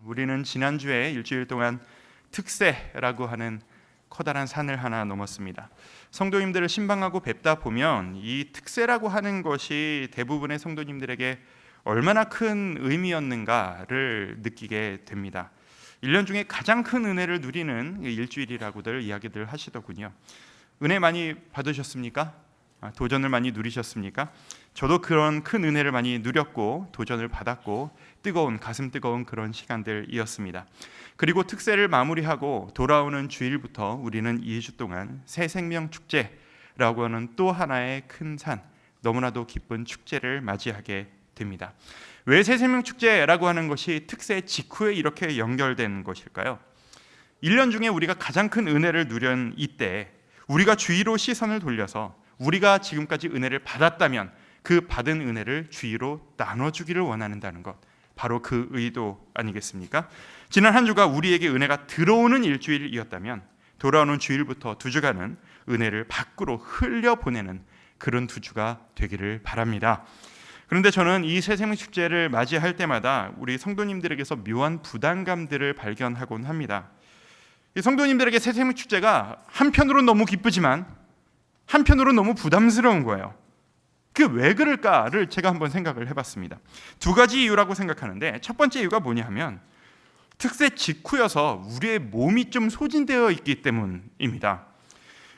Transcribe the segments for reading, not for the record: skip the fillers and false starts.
우리는 지난주에 일주일 동안 특세라고 하는 커다란 산을 하나 넘었습니다. 성도님들을 신방하고 뵙다 보면 이 특세라고 하는 것이 대부분의 성도님들에게 얼마나 큰 의미였는가를 느끼게 됩니다. 1년 중에 가장 큰 은혜를 누리는 일주일이라고들 이야기들 하시더군요. 은혜 많이 받으셨습니까? 도전을 많이 누리셨습니까? 저도 그런 큰 은혜를 많이 누렸고 도전을 받았고 가슴 뜨거운 그런 시간들이었습니다. 그리고 특세를 마무리하고 돌아오는 주일부터 우리는 2주 동안 새 생명 축제라고 하는 또 하나의 큰 산, 너무나도 기쁜 축제를 맞이하게 됩니다. 왜 새 생명 축제라고 하는 것이 특세 직후에 이렇게 연결된 것일까요? 1년 중에 우리가 가장 큰 은혜를 누린 이때 우리가 주위로 시선을 돌려서 우리가 지금까지 은혜를 받았다면 그 받은 은혜를 주위로 나눠주기를 원하는다는 것, 바로 그 의도 아니겠습니까? 지난 한 주가 우리에게 은혜가 들어오는 일주일이었다면 돌아오는 주일부터 두 주간은 은혜를 밖으로 흘려보내는 그런 두 주가 되기를 바랍니다. 그런데 저는 이 새 생명 축제를 맞이할 때마다 우리 성도님들에게서 묘한 부담감들을 발견하곤 합니다. 이 성도님들에게 새 생명 축제가 한편으로는 너무 기쁘지만 한편으로는 너무 부담스러운 거예요. 그 왜 그럴까를 제가 한번 생각을 해봤습니다. 두 가지 이유라고 생각하는데, 첫 번째 이유가 뭐냐 하면 특세 직후여서 우리의 몸이 좀 소진되어 있기 때문입니다.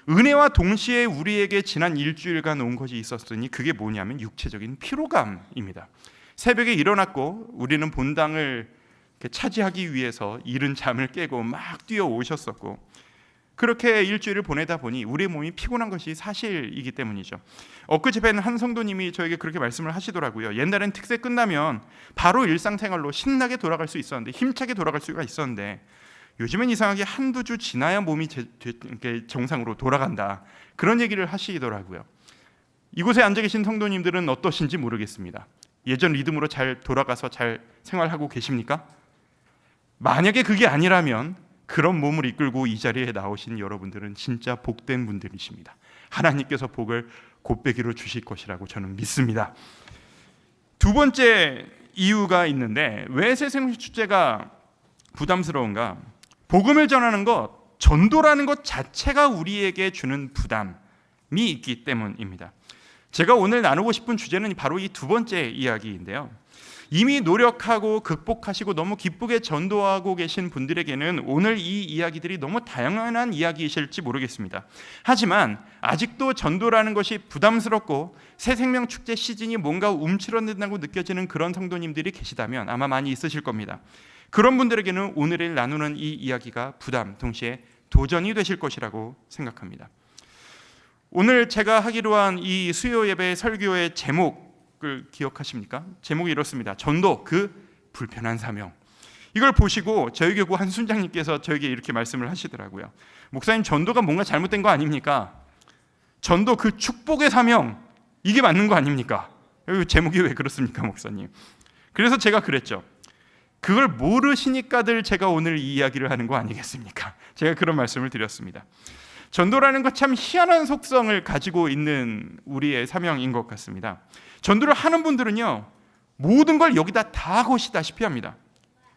은혜와 동시에 우리에게 지난 일주일간 온 것이 있었으니 그게 뭐냐면 육체적인 피로감입니다. 새벽에 일어났고 우리는 본당을 차지하기 위해서 이른 잠을 깨고 막 뛰어오셨었고, 그렇게 일주일을 보내다 보니 우리의 몸이 피곤한 것이 사실이기 때문이죠. 엊그제는 한 성도님이 저에게 그렇게 말씀을 하시더라고요. 옛날엔 특세 끝나면 바로 일상생활로 신나게 돌아갈 수 있었는데, 힘차게 돌아갈 수가 있었는데 요즘엔 이상하게 한두 주 지나야 몸이 정상으로 돌아간다, 그런 얘기를 하시더라고요. 이곳에 앉아 계신 성도님들은 어떠신지 모르겠습니다. 예전 리듬으로 잘 돌아가서 잘 생활하고 계십니까? 만약에 그게 아니라면 그런 몸을 이끌고 이 자리에 나오신 여러분들은 진짜 복된 분들이십니다. 하나님께서 복을 곱배기로 주실 것이라고 저는 믿습니다. 두 번째 이유가 있는데, 왜 새 생명 축제가 부담스러운가? 복음을 전하는 것, 전도라는 것 자체가 우리에게 주는 부담이 있기 때문입니다. 제가 오늘 나누고 싶은 주제는 바로 이 두 번째 이야기인데요. 이미 노력하고 극복하시고 너무 기쁘게 전도하고 계신 분들에게는 오늘 이 이야기들이 너무 다양한 이야기이실지 모르겠습니다. 하지만 아직도 전도라는 것이 부담스럽고 새 생명 축제 시즌이 뭔가 움츠러든다고 느껴지는 그런 성도님들이 계시다면 아마 많이 있으실 겁니다. 그런 분들에게는 오늘 나누는 이 이야기가 부담, 동시에 도전이 되실 것이라고 생각합니다. 오늘 제가 하기로 한 이 수요 예배 설교의 제목을 기억하십니까? 제목이 이렇습니다. 전도, 그 불편한 사명. 이걸 보시고 저희 교구 한 순장님께서 저에게 이렇게 말씀을 하시더라고요. 목사님, 전도가 뭔가 잘못된 거 아닙니까? 전도, 그 축복의 사명, 이게 맞는 거 아닙니까? 제목이 왜 그렇습니까, 목사님? 그래서 제가 그랬죠. 그걸 모르시니까들 제가 오늘 이 이야기를 하는 거 아니겠습니까? 제가 그런 말씀을 드렸습니다. 전도라는 것 참 희한한 속성을 가지고 있는 우리의 사명인 것 같습니다. 전도를 하는 분들은요, 모든 걸 여기다 다 하시다시피 합니다.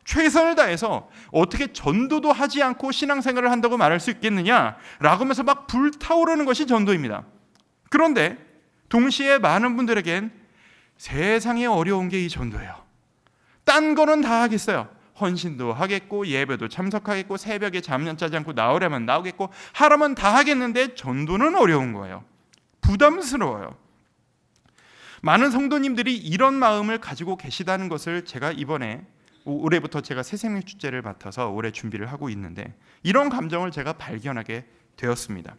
최선을 다해서 어떻게 전도도 하지 않고 신앙생활을 한다고 말할 수 있겠느냐라고 하면서 막 불타오르는 것이 전도입니다. 그런데 동시에 많은 분들에겐 세상에 어려운 게 이 전도예요. 딴 거는 다 하겠어요. 헌신도 하겠고 예배도 참석하겠고 새벽에 잠 자지 않고 나오려면 나오겠고 하라면 다 하겠는데 전도는 어려운 거예요. 부담스러워요. 많은 성도님들이 이런 마음을 가지고 계시다는 것을 제가 이번에 올해부터 제가 새 생명 축제를 맡아서 올해 준비를 하고 있는데, 이런 감정을 제가 발견하게 되었습니다.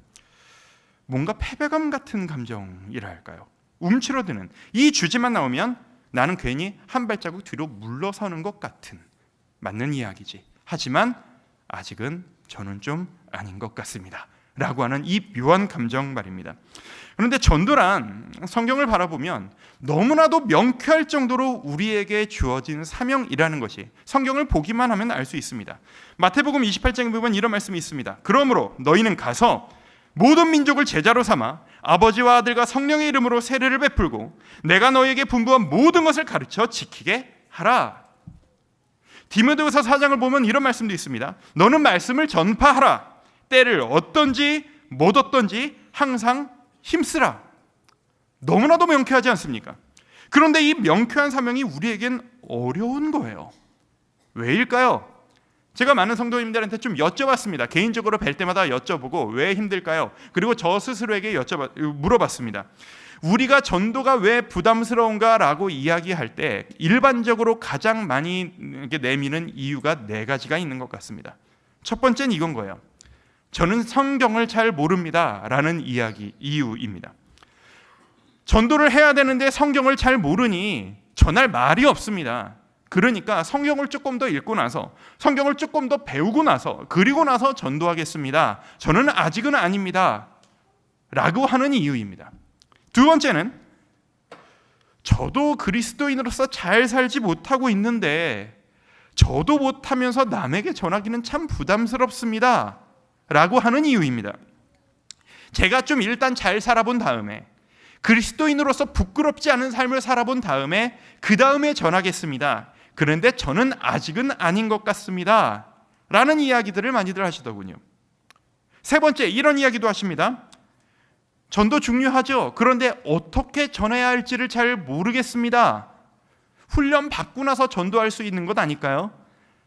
뭔가 패배감 같은 감정이라 할까요? 움츠러드는 이 주제만 나오면 나는 괜히 한 발자국 뒤로 물러서는 것 같은, 맞는 이야기지. 하지만 아직은 저는 좀 아닌 것 같습니다. 라고 하는 이 묘한 감정 말입니다. 그런데 전도란 성경을 바라보면 너무나도 명쾌할 정도로 우리에게 주어진 사명이라는 것이 성경을 보기만 하면 알 수 있습니다. 마태복음 28장에 보면 이런 말씀이 있습니다. 그러므로 너희는 가서 모든 민족을 제자로 삼아 아버지와 아들과 성령의 이름으로 세례를 베풀고 내가 너희에게 분부한 모든 것을 가르쳐 지키게 하라. 디모데후서 4장을 보면 이런 말씀도 있습니다. 너는 말씀을 전파하라. 때를 얻든지 못 얻든지 항상 힘쓰라. 너무나도 명쾌하지 않습니까? 그런데 이 명쾌한 사명이 우리에겐 어려운 거예요. 왜일까요? 제가 많은 성도님들한테 좀 여쭤봤습니다. 개인적으로 뵐 때마다 여쭤보고 왜 힘들까요? 그리고 저 스스로에게 물어봤습니다. 우리가 전도가 왜 부담스러운가라고 이야기할 때 일반적으로 가장 많이 내미는 이유가 4가지가 있는 것 같습니다. 첫 번째는 이건 거예요. 저는 성경을 잘 모릅니다 라는 이유입니다. 전도를 해야 되는데 성경을 잘 모르니 전할 말이 없습니다. 그러니까 성경을 조금 더 읽고 나서, 성경을 조금 더 배우고 나서, 그리고 나서 전도하겠습니다. 저는 아직은 아닙니다 라고 하는 이유입니다. 두 번째는 저도 그리스도인으로서 잘 살지 못하고 있는데 저도 못하면서 남에게 전하기는 참 부담스럽습니다 라고 하는 이유입니다. 제가 좀 일단 잘 살아본 다음에, 그리스도인으로서 부끄럽지 않은 삶을 살아본 다음에 그 다음에 전하겠습니다. 그런데 저는 아직은 아닌 것 같습니다 라는 이야기들을 많이들 하시더군요. 세 번째, 이런 이야기도 하십니다. 전도 중요하죠. 그런데 어떻게 전해야 할지를 잘 모르겠습니다. 훈련 받고 나서 전도할 수 있는 것 아닐까요?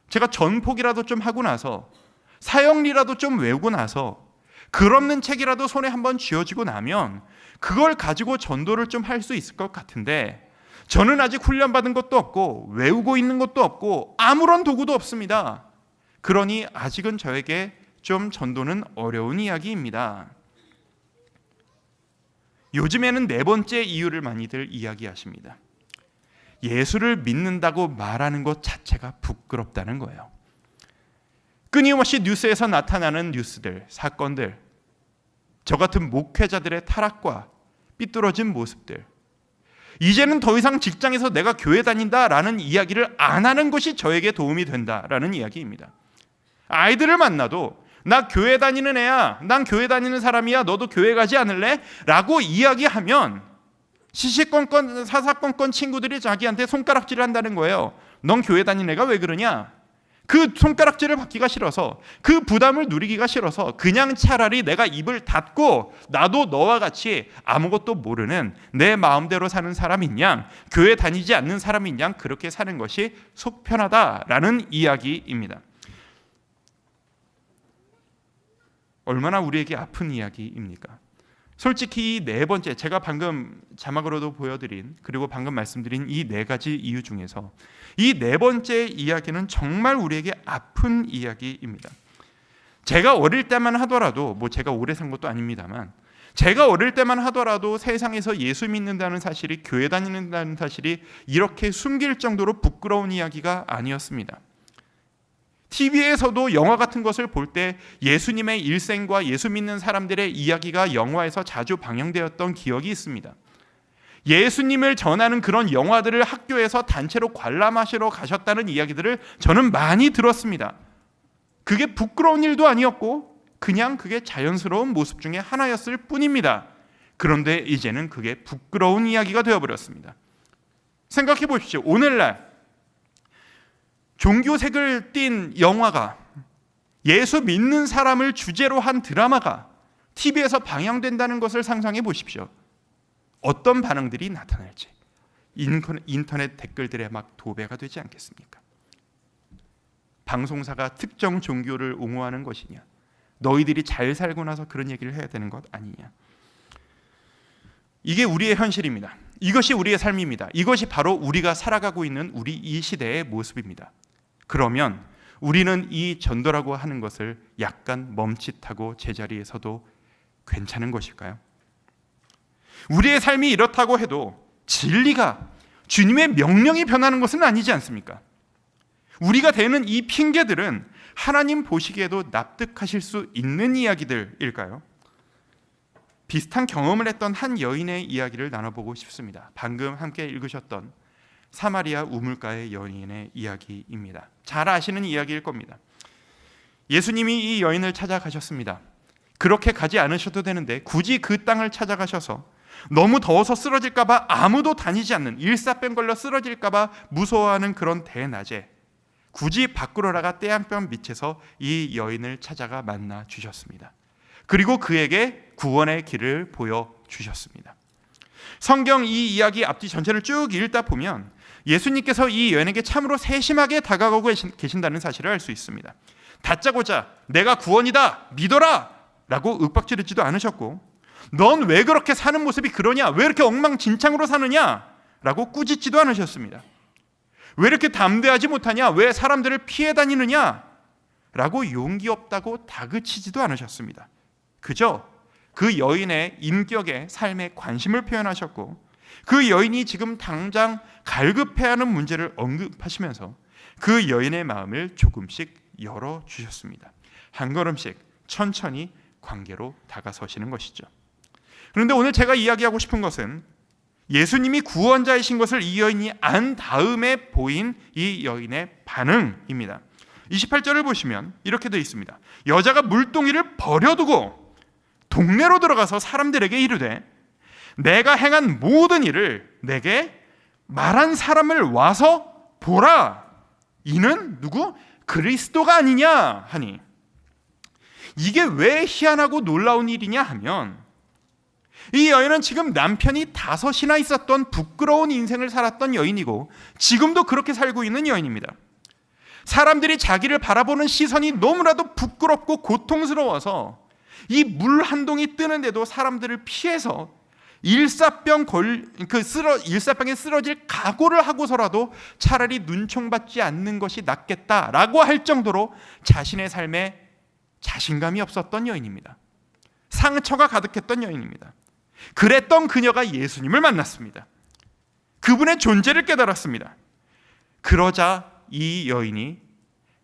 제가 전폭이라도 좀 하고 나서, 사형리라도 좀 외우고 나서, 글 없는 책이라도 손에 한번 쥐어지고 나면 그걸 가지고 전도를 좀 할 수 있을 것 같은데, 저는 아직 훈련받은 것도 없고 외우고 있는 것도 없고 아무런 도구도 없습니다. 그러니 아직은 저에게 좀 전도는 어려운 이야기입니다. 요즘에는 4번째 이유를 많이들 이야기하십니다. 예수를 믿는다고 말하는 것 자체가 부끄럽다는 거예요. 끊임없이 뉴스에서 나타나는 뉴스들, 사건들, 저 같은 목회자들의 타락과 삐뚤어진 모습들, 이제는 더 이상 직장에서 내가 교회 다닌다라는 이야기를 안 하는 것이 저에게 도움이 된다라는 이야기입니다. 아이들을 만나도 나 교회 다니는 애야, 난 교회 다니는 사람이야, 너도 교회 가지 않을래? 라고 이야기하면 시시건건 사사건건 친구들이 자기한테 손가락질을 한다는 거예요. 넌 교회 다니는 애가 왜 그러냐? 그 손가락질을 받기가 싫어서, 그 부담을 누리기가 싫어서 그냥 차라리 내가 입을 닫고 나도 너와 같이 아무것도 모르는 내 마음대로 사는 사람인 양, 교회 다니지 않는 사람인 양 그렇게 사는 것이 속 편하다라는 이야기입니다. 얼마나 우리에게 아픈 이야기입니까? 솔직히 이 4번째, 제가 방금 자막으로도 보여드린, 그리고 방금 말씀드린 이 4가지 이유 중에서 이 4번째 이야기는 정말 우리에게 아픈 이야기입니다. 제가 어릴 때만 하더라도, 제가 오래 산 것도 아닙니다만, 제가 어릴 때만 하더라도 세상에서 예수 믿는다는 사실이, 교회 다니는다는 사실이 이렇게 숨길 정도로 부끄러운 이야기가 아니었습니다. TV에서도 영화 같은 것을 볼 때 예수님의 일생과 예수 믿는 사람들의 이야기가 영화에서 자주 방영되었던 기억이 있습니다. 예수님을 전하는 그런 영화들을 학교에서 단체로 관람하시러 가셨다는 이야기들을 저는 많이 들었습니다. 그게 부끄러운 일도 아니었고 그냥 그게 자연스러운 모습 중에 하나였을 뿐입니다. 그런데 이제는 그게 부끄러운 이야기가 되어버렸습니다. 생각해 보십시오. 오늘날 종교색을 띤 영화가, 예수 믿는 사람을 주제로 한 드라마가 TV에서 방영된다는 것을 상상해 보십시오. 어떤 반응들이 나타날지. 인터넷 댓글들에 막 도배가 되지 않겠습니까? 방송사가 특정 종교를 옹호하는 것이냐, 너희들이 잘 살고 나서 그런 얘기를 해야 되는 것 아니냐. 이게 우리의 현실입니다. 이것이 우리의 삶입니다. 이것이 바로 우리가 살아가고 있는 우리 이 시대의 모습입니다. 그러면 우리는 이 전도라고 하는 것을 약간 멈칫하고 제자리에서도 괜찮은 것일까요? 우리의 삶이 이렇다고 해도 진리가, 주님의 명령이 변하는 것은 아니지 않습니까? 우리가 대는 이 핑계들은 하나님 보시기에도 납득하실 수 있는 이야기들일까요? 비슷한 경험을 했던 한 여인의 이야기를 나눠보고 싶습니다. 방금 함께 읽으셨던 사마리아 우물가의 여인의 이야기입니다. 잘 아시는 이야기일 겁니다. 예수님이 이 여인을 찾아가셨습니다. 그렇게 가지 않으셔도 되는데 굳이 그 땅을 찾아가셔서 너무 더워서 쓰러질까 봐 아무도 다니지 않는, 일사병 걸려 쓰러질까 봐 무서워하는 그런 대낮에 굳이 밖으로 나가 떼양볕 밑에서 이 여인을 찾아가 만나 주셨습니다. 그리고 그에게 구원의 길을 보여주셨습니다. 성경 이 이야기 앞뒤 전체를 쭉 읽다 보면 예수님께서 이 여인에게 참으로 세심하게 다가가고 계신다는 사실을 알 수 있습니다. 다짜고짜 내가 구원이다 믿어라 라고 윽박지르지도 않으셨고, 넌 왜 그렇게 사는 모습이 그러냐, 왜 이렇게 엉망진창으로 사느냐 라고 꾸짖지도 않으셨습니다. 왜 이렇게 담대하지 못하냐, 왜 사람들을 피해 다니느냐 라고 용기 없다고 다그치지도 않으셨습니다. 그저 그 여인의 인격에 삶에 관심을 표현하셨고, 그 여인이 지금 당장 갈급해야 하는 문제를 언급하시면서 그 여인의 마음을 조금씩 열어주셨습니다. 한 걸음씩 천천히 관계로 다가서시는 것이죠. 그런데 오늘 제가 이야기하고 싶은 것은 예수님이 구원자이신 것을 이 여인이 안 다음에 보인 이 여인의 반응입니다. 28절을 보시면 이렇게 되어 있습니다. 여자가 물동이를 버려두고 동네로 들어가서 사람들에게 이르되 내가 행한 모든 일을 내게 말한 사람을 와서 보라. 이는 누구? 그리스도가 아니냐 하니, 이게 왜 희한하고 놀라운 일이냐 하면, 이 여인은 지금 남편이 5이나 있었던 부끄러운 인생을 살았던 여인이고 지금도 그렇게 살고 있는 여인입니다. 사람들이 자기를 바라보는 시선이 너무나도 부끄럽고 고통스러워서 이 물 한 동이 뜨는데도 사람들을 피해서 일사병에 쓰러질 각오를 하고서라도 차라리 눈총받지 않는 것이 낫겠다라고 할 정도로 자신의 삶에 자신감이 없었던 여인입니다. 상처가 가득했던 여인입니다. 그랬던 그녀가 예수님을 만났습니다. 그분의 존재를 깨달았습니다. 그러자 이 여인이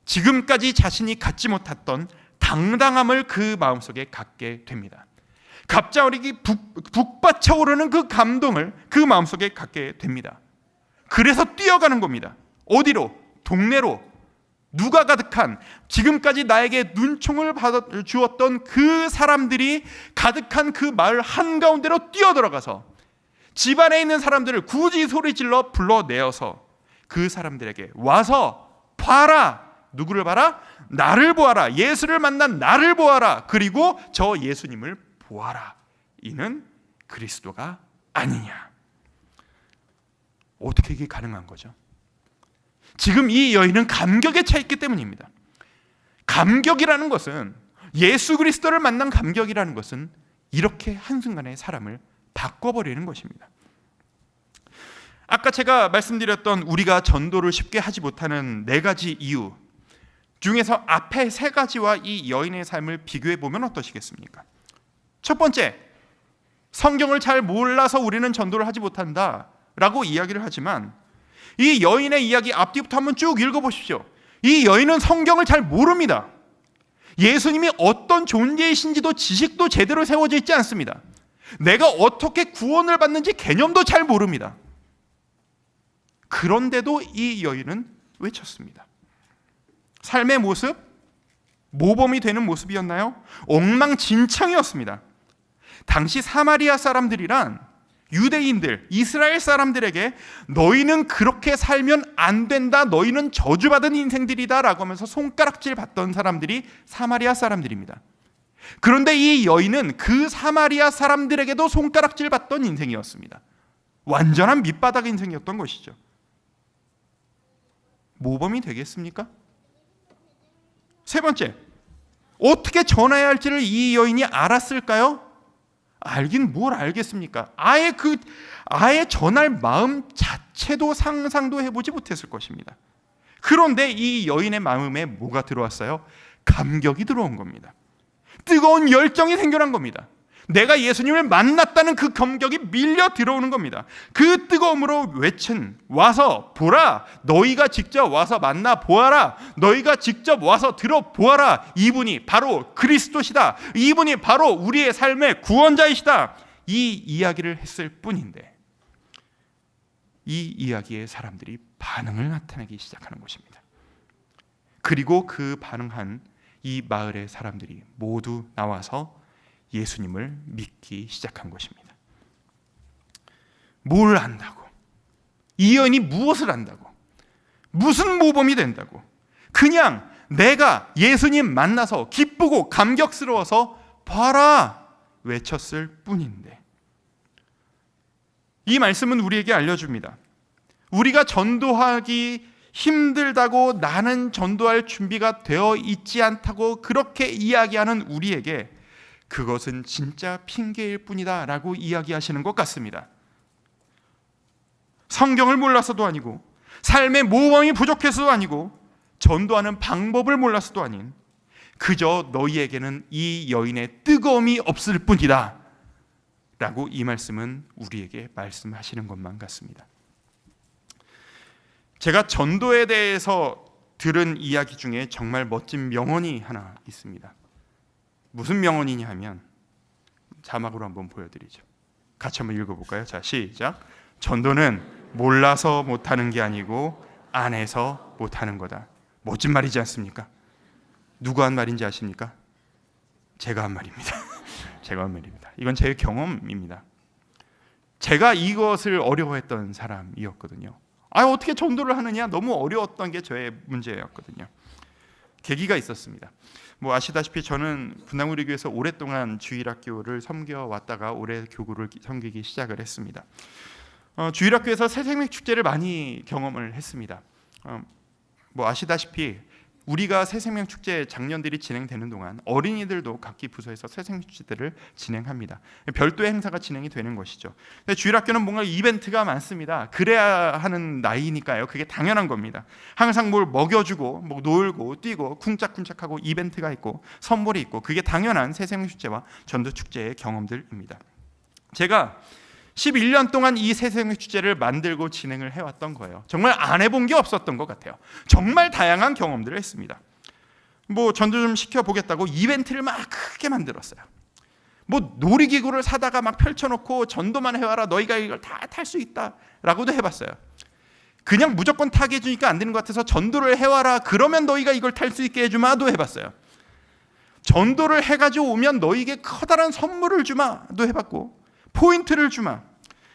지금까지 자신이 갖지 못했던 당당함을 그 마음속에 갖게 됩니다. 갑자기 북받쳐 오르는 그 감동을 그 마음속에 갖게 됩니다. 그래서 뛰어가는 겁니다. 어디로? 동네로. 누가 가득한, 지금까지 나에게 눈총을 받아 주었던 그 사람들이 가득한 그 마을 한가운데로 뛰어들어가서 집안에 있는 사람들을 굳이 소리질러 불러내어서 그 사람들에게 와서 봐라. 누구를 봐라? 나를 보아라. 예수를 만난 나를 보아라. 그리고 저 예수님을 보아라. 이는 그리스도가 아니냐. 어떻게 이게 가능한 거죠? 지금 이 여인은 감격에 차 있기 때문입니다. 감격이라는 것은, 예수 그리스도를 만난 감격이라는 것은 이렇게 한순간에 사람을 바꿔버리는 것입니다. 아까 제가 말씀드렸던 우리가 전도를 쉽게 하지 못하는 4가지 이유 중에서 앞에 3가지와 이 여인의 삶을 비교해 보면 어떠시겠습니까? 첫 번째, 성경을 잘 몰라서 우리는 전도를 하지 못한다라고 이야기를 하지만, 이 여인의 이야기 앞뒤부터 한번 쭉 읽어보십시오. 이 여인은 성경을 잘 모릅니다. 예수님이 어떤 존재이신지도 지식도 제대로 세워져 있지 않습니다. 내가 어떻게 구원을 받는지 개념도 잘 모릅니다. 그런데도 이 여인은 외쳤습니다. 삶의 모습, 모범이 되는 모습이었나요? 엉망진창이었습니다. 당시 사마리아 사람들이란 유대인들, 이스라엘 사람들에게 너희는 그렇게 살면 안 된다, 너희는 저주받은 인생들이다 라고 하면서 손가락질 받던 사람들이 사마리아 사람들입니다. 그런데 이 여인은 그 사마리아 사람들에게도 손가락질 받던 인생이었습니다. 완전한 밑바닥 인생이었던 것이죠. 모범이 되겠습니까? 세 번째, 어떻게 전해야 할지를 이 여인이 알았을까요? 알긴 뭘 알겠습니까? 아예 전할 마음 자체도 상상도 해보지 못했을 것입니다. 그런데 이 여인의 마음에 뭐가 들어왔어요? 감격이 들어온 겁니다. 뜨거운 열정이 생겨난 겁니다. 내가 예수님을 만났다는 그 감격이 밀려 들어오는 겁니다. 그 뜨거움으로 외친, 와서 보라, 너희가 직접 와서 만나 보아라, 너희가 직접 와서 들어보아라, 이분이 바로 그리스도시다, 이분이 바로 우리의 삶의 구원자이시다, 이 이야기를 했을 뿐인데 이 이야기에 사람들이 반응을 나타내기 시작하는 것입니다. 그리고 그 반응한 이 마을의 사람들이 모두 나와서 예수님을 믿기 시작한 것입니다. 뭘 안다고? 이 여인이 무엇을 안다고? 무슨 모범이 된다고? 그냥 내가 예수님 만나서 기쁘고 감격스러워서 봐라 외쳤을 뿐인데, 이 말씀은 우리에게 알려줍니다. 우리가 전도하기 힘들다고, 나는 전도할 준비가 되어 있지 않다고 그렇게 이야기하는 우리에게 그것은 진짜 핑계일 뿐이다 라고 이야기하시는 것 같습니다. 성경을 몰라서도 아니고, 삶의 모범이 부족해서도 아니고, 전도하는 방법을 몰라서도 아닌, 그저 너희에게는 이 여인의 뜨거움이 없을 뿐이다 라고 이 말씀은 우리에게 말씀하시는 것만 같습니다. 제가 전도에 대해서 들은 이야기 중에 정말 멋진 명언이 하나 있습니다. 무슨 명언이냐 하면, 자막으로 한번 보여드리죠. 같이 한번 읽어볼까요? 자, 시작. 전도는 몰라서 못하는 게 아니고 안 해서 못하는 거다. 멋진 말이지 않습니까? 누가 한 말인지 아십니까? 제가 한 말입니다. 제가 한 말입니다. 이건 제 경험입니다. 제가 이것을 어려워했던 사람이었거든요. 어떻게 전도를 하느냐, 너무 어려웠던 게 저의 문제였거든요. 계기가 있었습니다. 아시다시피 저는 분당우리교회에서 오랫동안 주일학교를 섬겨왔다가 올해 교구를 섬기기 시작을 했습니다. 주일학교에서 새생명 축제를 많이 경험을 했습니다. 아시다시피 우리가 새생명 축제 작년들이 진행되는 동안 어린이들도 각기 부서에서 새생명 축제들을 진행합니다. 별도의 행사가 진행이 되는 것이죠. 근데 주일학교는 뭔가 이벤트가 많습니다. 그래야 하는 나이니까요. 그게 당연한 겁니다. 항상 뭘 먹여주고, 놀고, 뛰고, 쿵짝쿵짝하고 이벤트가 있고 선물이 있고, 그게 당연한 새생명 축제와 전도 축제의 경험들입니다. 제가 11년 동안 이 새생명 축제를 만들고 진행을 해왔던 거예요. 정말 안 해본 게 없었던 것 같아요. 정말 다양한 경험들을 했습니다. 전도 좀 시켜보겠다고 이벤트를 막 크게 만들었어요. 놀이기구를 사다가 막 펼쳐놓고 전도만 해와라, 너희가 이걸 다 탈 수 있다라고도 해봤어요. 그냥 무조건 타게 해주니까 안 되는 것 같아서 전도를 해와라, 그러면 너희가 이걸 탈 수 있게 해주마도 해봤어요. 전도를 해가지고 오면 너희에게 커다란 선물을 주마도 해봤고, 포인트를 주마,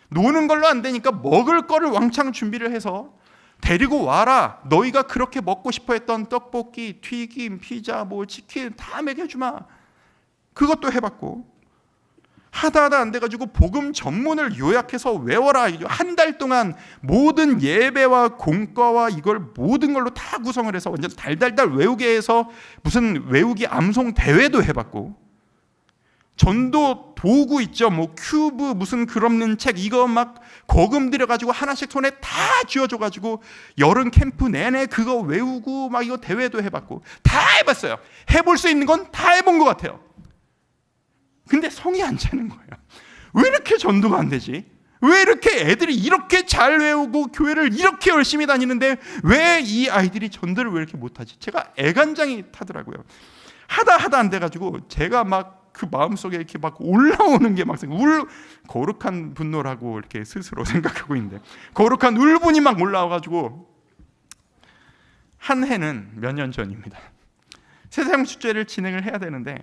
노는 걸로 안 되니까 먹을 거를 왕창 준비를 해서 데리고 와라, 너희가 그렇게 먹고 싶어 했던 떡볶이, 튀김, 피자, 치킨 다 먹여주마, 그것도 해봤고, 하다 안 돼가지고 복음 전문을 요약해서 외워라, 한 달 동안 모든 예배와 공과와 이걸 모든 걸로 다 구성을 해서 완전 달달달 외우게 해서 무슨 외우기 암송 대회도 해봤고, 전도 도구 있죠, 큐브, 무슨 글 없는 책, 이거 막 거금 들여가지고 하나씩 손에 다 쥐어줘가지고 여름 캠프 내내 그거 외우고 막 이거 대회도 해봤고, 다 해봤어요. 해볼 수 있는 건 다 해본 것 같아요. 근데 성이 안 차는 거예요. 왜 이렇게 전도가 안 되지? 왜 이렇게 애들이 이렇게 잘 외우고 교회를 이렇게 열심히 다니는데 왜 이 아이들이 전도를 왜 이렇게 못하지? 제가 애간장이 타더라고요. 하다 안 돼가지고 제가 막 그 마음속에 이렇게 막 올라오는 게 막 거룩한 분노라고 이렇게 스스로 생각하고 있는데, 거룩한 울분이 막 올라와가지고, 한 해는 몇 년 전입니다. 새생명 축제를 진행을 해야 되는데,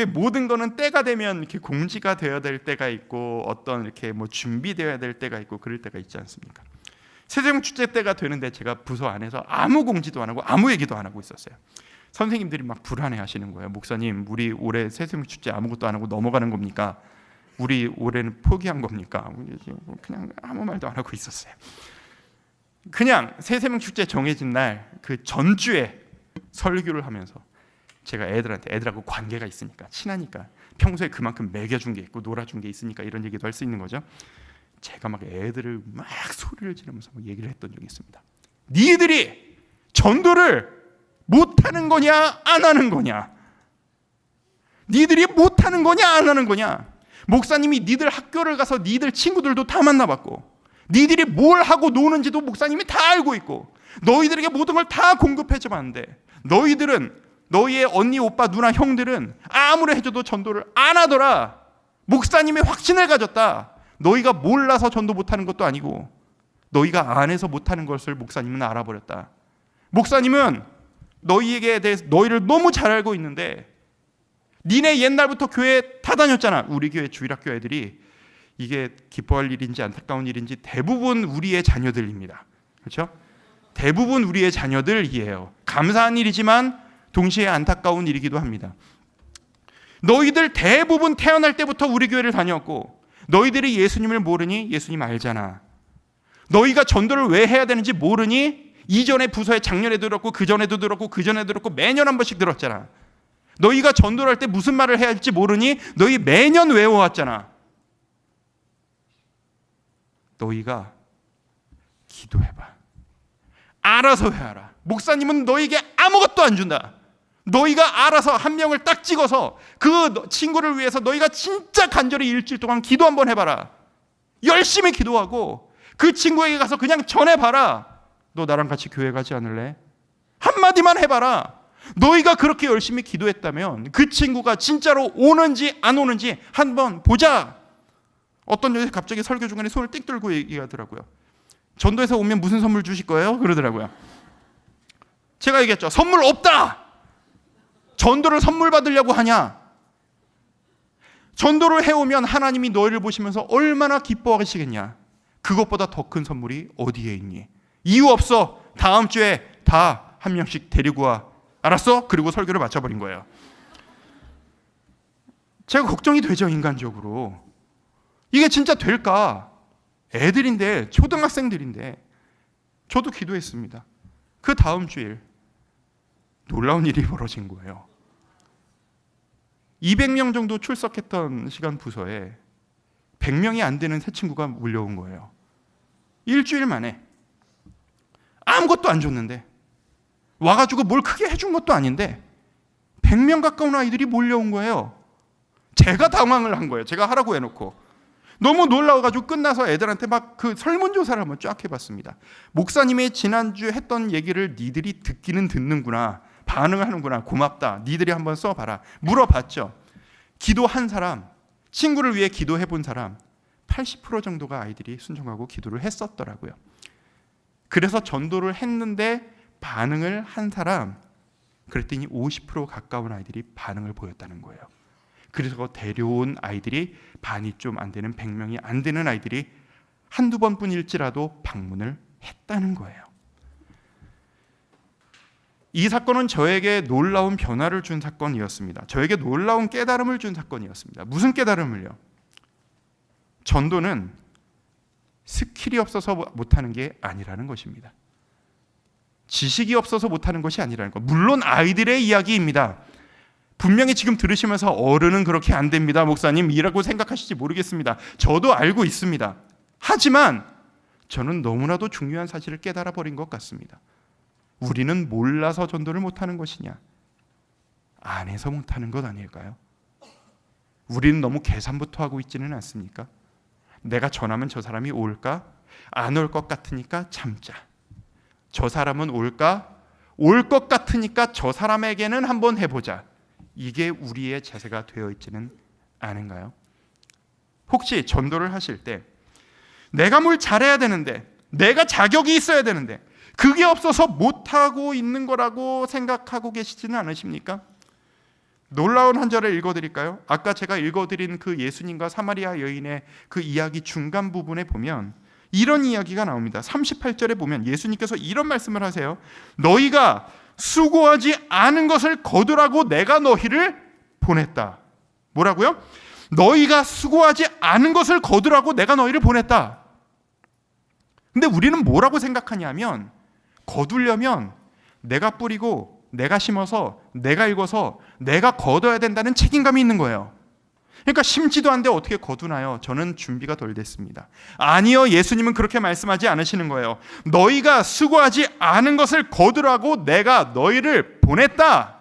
모든 거는 때가 되면 이렇게 공지가 되어야 될 때가 있고, 어떤 이렇게 준비되어야 될 때가 있고, 그럴 때가 있지 않습니까? 새생명 축제 때가 되는데 제가 부서 안에서 아무 공지도 안 하고 아무 얘기도 안 하고 있었어요. 선생님들이 막 불안해하시는 거예요. 목사님, 우리 올해 새생명 축제 아무것도 안 하고 넘어가는 겁니까? 우리 올해는 포기한 겁니까? 그냥 아무 말도 안 하고 있었어요. 그냥 새생명 축제 정해진 날 그 전주에 설교를 하면서, 제가 애들하고 관계가 있으니까, 친하니까, 평소에 그만큼 먹여준 게 있고 놀아준 게 있으니까 이런 얘기도 할 수 있는 거죠. 제가 막 애들을 막 소리를 지르면서 얘기를 했던 적이 있습니다. 니들이 전도를 못하는 거냐 안 하는 거냐? 니들이 못하는 거냐 안 하는 거냐? 목사님이 니들 학교를 가서 니들 친구들도 다 만나봤고, 니들이 뭘 하고 노는지도 목사님이 다 알고 있고, 너희들에게 모든 걸 다 공급해줘봤는데, 너희들은, 너희의 언니, 오빠, 누나, 형들은 아무리 해줘도 전도를 안 하더라. 목사님이 확신을 가졌다. 너희가 몰라서 전도 못하는 것도 아니고, 너희가 안 해서 못하는 것을 목사님은 알아버렸다. 목사님은 너희에게 대해서 너희를 너무 잘 알고 있는데, 니네 옛날부터 교회 다 다녔잖아. 우리 교회 주일학교 애들이, 이게 기뻐할 일인지 안타까운 일인지 대부분 우리의 자녀들입니다. 그렇죠? 대부분 우리의 자녀들이에요. 감사한 일이지만 동시에 안타까운 일이기도 합니다. 너희들 대부분 태어날 때부터 우리 교회를 다녔고 너희들이 예수님을 모르니 예수님 알잖아. 너희가 전도를 왜 해야 되는지 모르니 이전에 부서에 작년에도 들었고 그전에도 들었고 그전에도 들었고 매년 한 번씩 들었잖아. 너희가 전도를 할 때 무슨 말을 해야 할지 모르니 너희 매년 외워왔잖아. 너희가 기도해봐. 알아서 해라. 목사님은 너희에게 아무것도 안 준다. 너희가 알아서 한 명을 딱 찍어서 그 친구를 위해서 너희가 진짜 간절히 일주일 동안 기도 한번 해봐라. 열심히 기도하고 그 친구에게 가서 그냥 전해봐라. 너 나랑 같이 교회 가지 않을래? 한마디만 해봐라. 너희가 그렇게 열심히 기도했다면 그 친구가 진짜로 오는지 안 오는지 한번 보자. 어떤 여자가 갑자기 설교 중간에 손을 띡 들고 얘기하더라고요. 전도에서 오면 무슨 선물 주실 거예요? 그러더라고요. 제가 얘기했죠. 선물 없다. 전도를 선물 받으려고 하냐? 전도를 해오면 하나님이 너희를 보시면서 얼마나 기뻐하시겠냐? 그것보다 더 큰 선물이 어디에 있니? 이유 없어. 다음 주에 다 한 명씩 데리고 와. 알았어? 그리고 설교를 마쳐버린 거예요. 제가 걱정이 되죠, 인간적으로. 이게 진짜 될까? 애들인데, 초등학생들인데. 저도 기도했습니다. 그 다음 주일 놀라운 일이 벌어진 거예요. 200명 정도 출석했던 시간 부서에 100명이 안 되는 새 친구가 몰려온 거예요. 일주일 만에. 아무것도 안 줬는데, 와가지고 뭘 크게 해준 것도 아닌데 100명 가까운 아이들이 몰려온 거예요. 제가 당황을 한 거예요. 제가 하라고 해놓고. 너무 놀라워가지고 끝나서 애들한테 막 그 설문조사를 한번 쫙 해봤습니다. 목사님이 지난주 했던 얘기를 니들이 듣기는 듣는구나. 반응을 하는구나. 고맙다. 니들이 한번 써봐라. 물어봤죠. 기도한 사람, 친구를 위해 기도해본 사람 80% 정도가 아이들이 순종하고 기도를 했었더라고요. 그래서 전도를 했는데 반응을 한 사람, 그랬더니 50% 가까운 아이들이 반응을 보였다는 거예요. 그래서 데려온 아이들이 반이 좀 안 되는 100명이 안 되는 아이들이 한두 번뿐일지라도 방문을 했다는 거예요. 이 사건은 저에게 놀라운 변화를 준 사건이었습니다. 저에게 놀라운 깨달음을 준 사건이었습니다. 무슨 깨달음을요? 전도는 스킬이 없어서 못하는 게 아니라는 것입니다. 지식이 없어서 못하는 것이 아니라는 것. 물론 아이들의 이야기입니다. 분명히 지금 들으시면서 어른은 그렇게 안 됩니다, 목사님이라고 생각하실지 모르겠습니다. 저도 알고 있습니다. 하지만 저는 너무나도 중요한 사실을 깨달아 버린 것 같습니다. 우리는 몰라서 전도를 못하는 것이냐? 안 해서 못하는 것 아닐까요? 우리는 너무 계산부터 하고 있지는 않습니까? 내가 전하면 저 사람이 올까? 안 올 것 같으니까 참자. 저 사람은 올까? 올 것 같으니까 저 사람에게는 한번 해보자. 이게 우리의 자세가 되어 있지는 않은가요? 혹시 전도를 하실 때 내가 뭘 잘해야 되는데, 내가 자격이 있어야 되는데 그게 없어서 못하고 있는 거라고 생각하고 계시지는 않으십니까? 놀라운 한 절을 읽어드릴까요? 아까 제가 읽어드린 그 예수님과 사마리아 여인의 그 이야기 중간 부분에 보면 이런 이야기가 나옵니다. 38절에 보면 예수님께서 이런 말씀을 하세요. 너희가 수고하지 않은 것을 거두라고 내가 너희를 보냈다. 뭐라고요? 너희가 수고하지 않은 것을 거두라고 내가 너희를 보냈다. 근데 우리는 뭐라고 생각하냐면 거두려면 내가 뿌리고 내가 심어서 내가 읽어서 내가 거둬야 된다는 책임감이 있는 거예요. 그러니까 심지도 않는데 어떻게 거두나요? 저는 준비가 덜 됐습니다. 아니요, 예수님은 그렇게 말씀하지 않으시는 거예요. 너희가 수고하지 않은 것을 거두라고 내가 너희를 보냈다.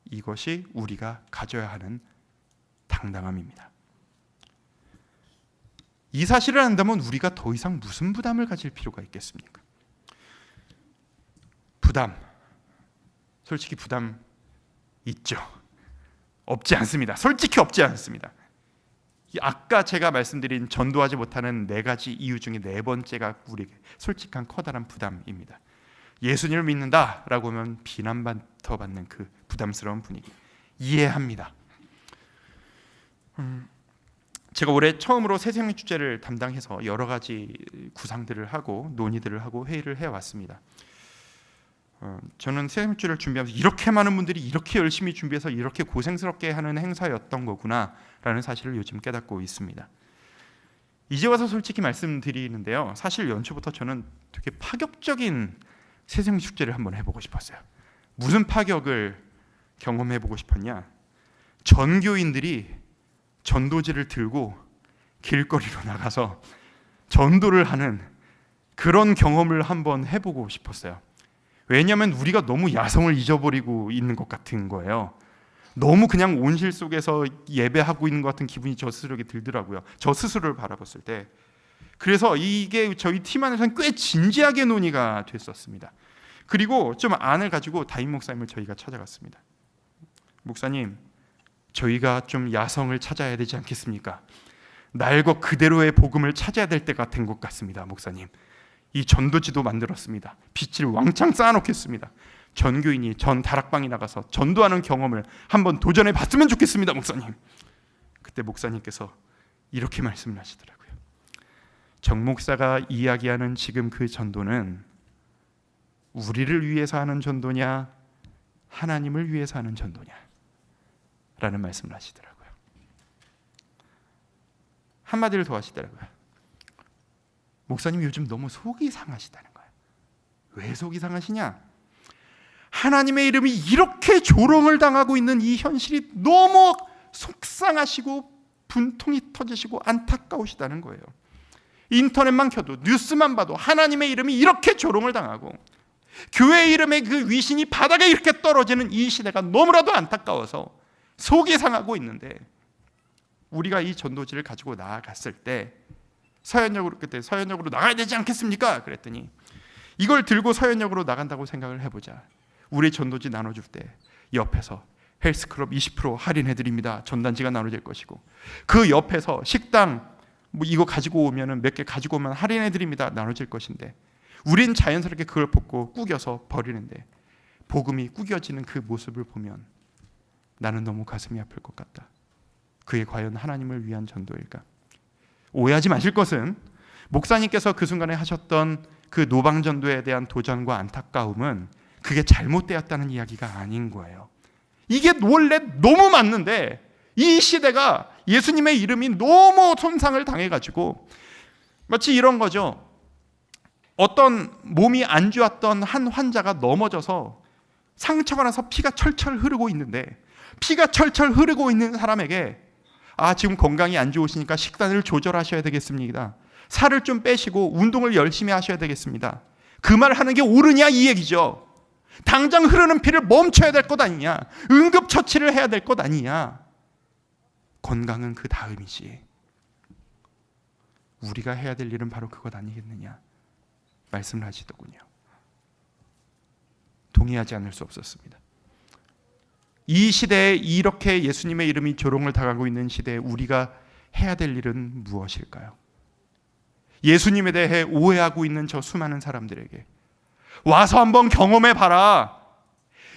이것이 우리가 가져야 하는 당당함입니다. 이 사실을 안다면 우리가 더 이상 무슨 부담을 가질 필요가 있겠습니까? 부담, 솔직히 부담 있죠. 없지 않습니다. 솔직히 없지 않습니다. 아까 제가 말씀드린 전도하지 못하는 4가지 이유 중에 4번째가 우리에게 솔직한 커다란 부담입니다. 예수님을 믿는다라고 하면 비난받는 그 부담스러운 분위기 이해합니다. 제가 올해 처음으로 새생명 축제를 담당해서 여러 가지 구상들을 하고 논의들을 하고 회의를 해왔습니다. 저는 새생명주를 준비하면서 이렇게 많은 분들이 이렇게 열심히 준비해서 이렇게 고생스럽게 하는 행사였던 거구나라는 사실을 요즘 깨닫고 있습니다. 이제 와서 솔직히 말씀드리는데요, 사실 연초부터 저는 되게 파격적인 새생명 축제를 한번 해보고 싶었어요. 무슨 파격을 경험해보고 싶었냐? 전교인들이 전도지를 들고 길거리로 나가서 전도를 하는 그런 경험을 한번 해보고 싶었어요. 왜냐하면 우리가 너무 야성을 잊어버리고 있는 것 같은 거예요. 너무 그냥 온실 속에서 예배하고 있는 것 같은 기분이 저 스스로에게 들더라고요. 저 스스로를 바라봤을 때. 그래서 이게 저희 팀 안에서는 꽤 진지하게 논의가 됐었습니다. 그리고 좀 안을 가지고 담임 목사님을 저희가 찾아갔습니다. 목사님, 저희가 좀 야성을 찾아야 되지 않겠습니까? 날 것 그대로의 복음을 찾아야 될 때 같은 것 같습니다. 목사님, 이 전도지도 만들었습니다. 빛을 왕창 쌓아놓겠습니다. 전교인이 전 다락방에 나가서 전도하는 경험을 한번 도전해 봤으면 좋겠습니다. 목사님. 그때 목사님께서 이렇게 말씀을 하시더라고요. 정 목사가 이야기하는 지금 그 전도는 우리를 위해서 하는 전도냐, 하나님을 위해서 하는 전도냐 라는 말씀을 하시더라고요. 한마디를 더 하시더라고요. 목사님이 요즘 너무 속이 상하시다는 거예요. 왜 속이 상하시냐? 하나님의 이름이 이렇게 조롱을 당하고 있는 이 현실이 너무 속상하시고 분통이 터지시고 안타까우시다는 거예요. 인터넷만 켜도 뉴스만 봐도 하나님의 이름이 이렇게 조롱을 당하고 교회 이름의 그 위신이 바닥에 이렇게 떨어지는 이 시대가 너무나도 안타까워서 속이 상하고 있는데, 우리가 이 전도지를 가지고 나아갔을 때 그때 서현역으로 나가야 되지 않겠습니까? 그랬더니 이걸 들고 서현역으로 나간다고 생각을 해보자. 우리 전도지 나눠줄 때 옆에서 헬스클럽 20% 할인해드립니다. 전단지가 나눠질 것이고, 그 옆에서 식당 뭐 이거 가지고 오면은 몇 개 가지고 오면 할인해드립니다. 나눠질 것인데, 우린 자연스럽게 그걸 벗고 꾸겨서 버리는데 복음이 꾸겨지는 그 모습을 보면 나는 너무 가슴이 아플 것 같다. 그게 과연 하나님을 위한 전도일까? 오해하지 마실 것은 목사님께서 그 순간에 하셨던 그 노방전도에 대한 도전과 안타까움은 그게 잘못되었다는 이야기가 아닌 거예요. 이게 원래 너무 맞는데 이 시대가 예수님의 이름이 너무 손상을 당해가지고 마치 이런 거죠. 어떤 몸이 안 좋았던 한 환자가 넘어져서 상처가 나서 피가 철철 흐르고 있는데, 피가 철철 흐르고 있는 사람에게 지금 건강이 안 좋으시니까 식단을 조절하셔야 되겠습니다. 살을 좀 빼시고 운동을 열심히 하셔야 되겠습니다. 그 말 하는 게 옳으냐 이 얘기죠. 당장 흐르는 피를 멈춰야 될 것 아니냐, 응급처치를 해야 될 것 아니냐. 건강은 그 다음이지. 우리가 해야 될 일은 바로 그것 아니겠느냐 말씀을 하시더군요. 동의하지 않을 수 없었습니다. 이 시대에 이렇게 예수님의 이름이 조롱을 당하고 있는 시대에 우리가 해야 될 일은 무엇일까요? 예수님에 대해 오해하고 있는 저 수많은 사람들에게 와서 한번 경험해봐라.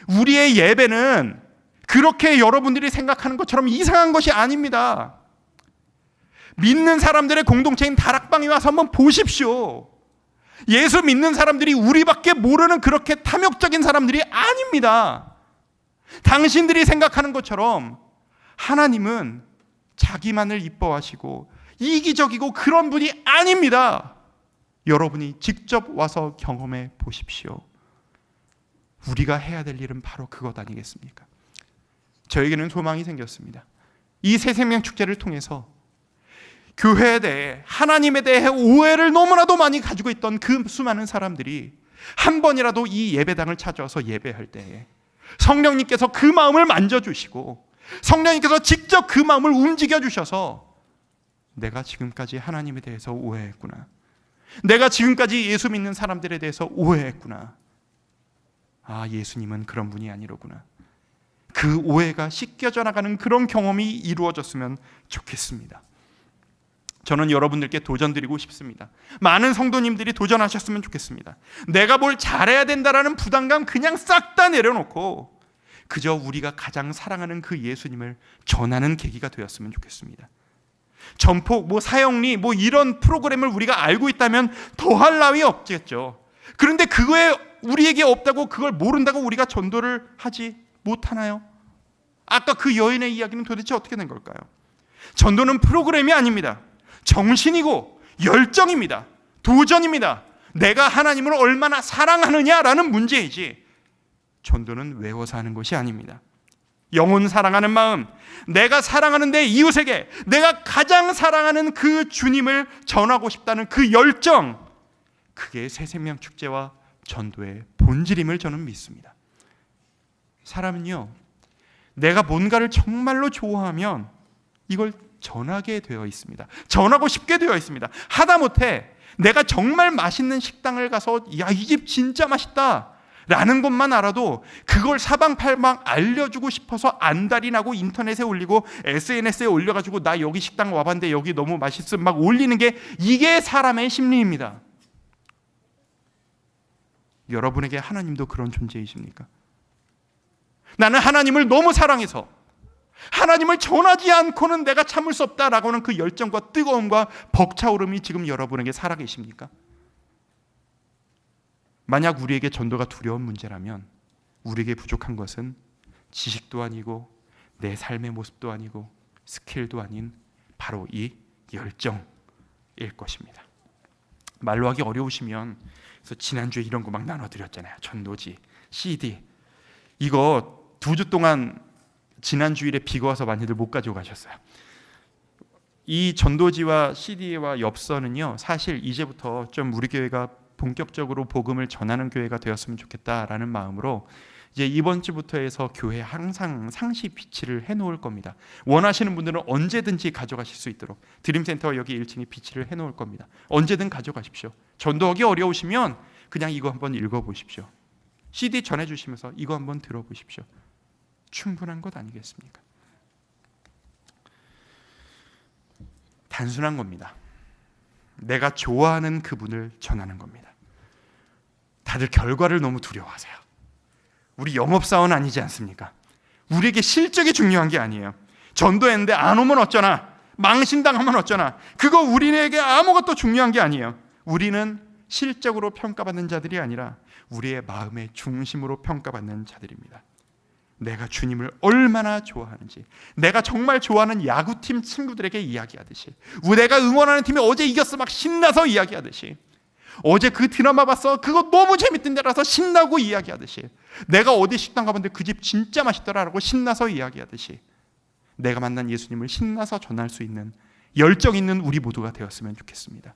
우리의 예배는 그렇게 여러분들이 생각하는 것처럼 이상한 것이 아닙니다. 믿는 사람들의 공동체인 다락방에 와서 한번 보십시오. 예수 믿는 사람들이 우리밖에 모르는 그렇게 탐욕적인 사람들이 아닙니다. 당신들이 생각하는 것처럼 하나님은 자기만을 이뻐하시고 이기적이고 그런 분이 아닙니다. 여러분이 직접 와서 경험해 보십시오. 우리가 해야 될 일은 바로 그것 아니겠습니까? 저에게는 소망이 생겼습니다. 이 새생명 축제를 통해서 교회에 대해, 하나님에 대해 오해를 너무나도 많이 가지고 있던 그 수많은 사람들이 한 번이라도 이 예배당을 찾아와서 예배할 때에 성령님께서 그 마음을 만져주시고 성령님께서 직접 그 마음을 움직여주셔서 내가 지금까지 하나님에 대해서 오해했구나, 내가 지금까지 예수 믿는 사람들에 대해서 오해했구나, 예수님은 그런 분이 아니로구나, 그 오해가 씻겨져 나가는 그런 경험이 이루어졌으면 좋겠습니다. 저는 여러분들께 도전드리고 싶습니다. 많은 성도님들이 도전하셨으면 좋겠습니다. 내가 뭘 잘해야 된다라는 부담감 그냥 싹 다 내려놓고 그저 우리가 가장 사랑하는 그 예수님을 전하는 계기가 되었으면 좋겠습니다. 전폭, 사역리, 이런 프로그램을 우리가 알고 있다면 더할 나위 없겠죠. 그런데 그거에 우리에게 없다고 그걸 모른다고 우리가 전도를 하지 못하나요? 아까 그 여인의 이야기는 도대체 어떻게 된 걸까요? 전도는 프로그램이 아닙니다. 정신이고 열정입니다. 도전입니다. 내가 하나님을 얼마나 사랑하느냐라는 문제이지 전도는 외워서 하는 것이 아닙니다. 영혼 사랑하는 마음, 내가 사랑하는 내 이웃에게 내가 가장 사랑하는 그 주님을 전하고 싶다는 그 열정, 그게 새생명 축제와 전도의 본질임을 저는 믿습니다. 사람은요, 내가 뭔가를 정말로 좋아하면 이걸 전하게 되어 있습니다. 전하고 싶게 되어 있습니다. 하다못해 내가 정말 맛있는 식당을 가서 야, 이 집 진짜 맛있다 라는 것만 알아도 그걸 사방팔방 알려주고 싶어서 안달이 나고 인터넷에 올리고 SNS에 올려가지고 나 여기 식당 와봤는데 여기 너무 맛있음 막 올리는 게 이게 사람의 심리입니다. 여러분에게 하나님도 그런 존재이십니까? 나는 하나님을 너무 사랑해서 하나님을 전하지 않고는 내가 참을 수 없다라고 하는 그 열정과 뜨거움과 벅차오름이 지금 여러분에게 살아계십니까? 만약 우리에게 전도가 두려운 문제라면 우리에게 부족한 것은 지식도 아니고 내 삶의 모습도 아니고 스킬도 아닌 바로 이 열정일 것입니다. 말로 하기 어려우시면, 그래서 지난주에 이런 거 막 나눠드렸잖아요. 전도지, CD. 이거 2주 동안 지난 주일에 비가 와서 많이들 못 가지고 가셨어요. 이 전도지와 CD와 엽서는요, 사실 이제부터 좀 우리 교회가 본격적으로 복음을 전하는 교회가 되었으면 좋겠다라는 마음으로 이제 이번 주부터 해서 교회에 항상 상시 비치를 해놓을 겁니다. 원하시는 분들은 언제든지 가져가실 수 있도록 드림센터 여기 1층에 비치를 해놓을 겁니다. 언제든 가져가십시오. 전도하기 어려우시면 그냥 이거 한번 읽어보십시오. CD 전해주시면서 이거 한번 들어보십시오. 충분한 것 아니겠습니까? 단순한 겁니다. 내가 좋아하는 그분을 전하는 겁니다. 다들 결과를 너무 두려워하세요. 우리 영업사원 아니지 않습니까? 우리에게 실적이 중요한 게 아니에요. 전도했는데 안 오면 어쩌나, 망신당하면 어쩌나, 그거 우리에게 아무것도 중요한 게 아니에요. 우리는 실적으로 평가받는 자들이 아니라 우리의 마음의 중심으로 평가받는 자들입니다. 내가 주님을 얼마나 좋아하는지, 내가 정말 좋아하는 야구팀 친구들에게 이야기하듯이, 내가 응원하는 팀이 어제 이겼어 막 신나서 이야기하듯이, 어제 그 드라마 봤어 그거 너무 재밌던데라서 신나고 이야기하듯이, 내가 어디 식당 가봤는데 그 집 진짜 맛있더라라고 신나서 이야기하듯이, 내가 만난 예수님을 신나서 전할 수 있는 열정 있는 우리 모두가 되었으면 좋겠습니다.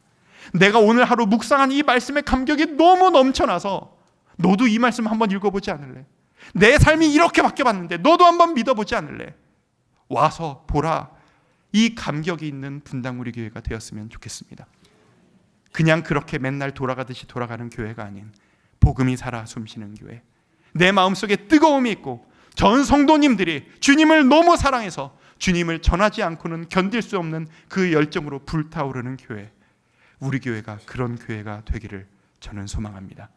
내가 오늘 하루 묵상한 이 말씀의 감격이 너무 넘쳐나서 너도 이 말씀 한번 읽어보지 않을래? 내 삶이 이렇게 바뀌어봤는데 너도 한번 믿어보지 않을래? 와서 보라. 이 감격이 있는 분당 우리 교회가 되었으면 좋겠습니다. 그냥 그렇게 맨날 돌아가듯이 돌아가는 교회가 아닌 복음이 살아 숨쉬는 교회, 내 마음속에 뜨거움이 있고 전 성도님들이 주님을 너무 사랑해서 주님을 전하지 않고는 견딜 수 없는 그 열정으로 불타오르는 교회, 우리 교회가 그런 교회가 되기를 저는 소망합니다.